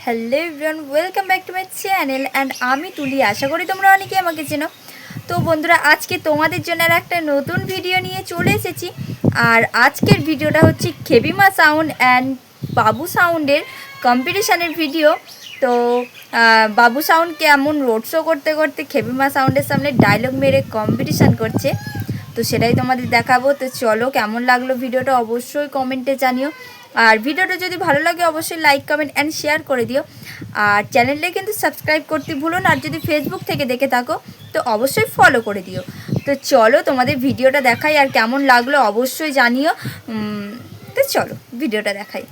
Hello everyone, welcome back to my channel and আমি তুলি। আশা করি তোমরা অনেকেই আমাকে চেনো। তো বন্ধুরা, আজকে তোমাদের জন্য আর একটা নতুন ভিডিও নিয়ে চলে এসেছি। আর আজকের ভিডিওটা হচ্ছে খেবিমা সাউন্ড অ্যান্ড বাবু সাউন্ডের কম্পিটিশানের ভিডিও। তো বাবু সাউন্ড কেমন রোড শো করতে করতে খেবিমা সাউন্ডের সামনে ডায়লগ মেরে কম্পিটিশান করছে, তো সেটাই তোমাদের দেখাবো। তো চলো, কেমন লাগলো ভিডিওটা অবশ্যই কমেন্টে জানিও। আর ভিডিওটা যদি ভালো লাগে অবশ্যই লাইক কমেন্ট অ্যান্ড শেয়ার করে দিও। আর চ্যানেলটা কিন্তু সাবস্ক্রাইব করতে ভুলো না। আর যদি ফেসবুক থেকে দেখে থাকো তো অবশ্যই ফলো করে দিও। তো চলো তোমাদের ভিডিওটা দেখাই, আর কেমন লাগলো অবশ্যই জানিও। তো চলো ভিডিওটা দেখাই।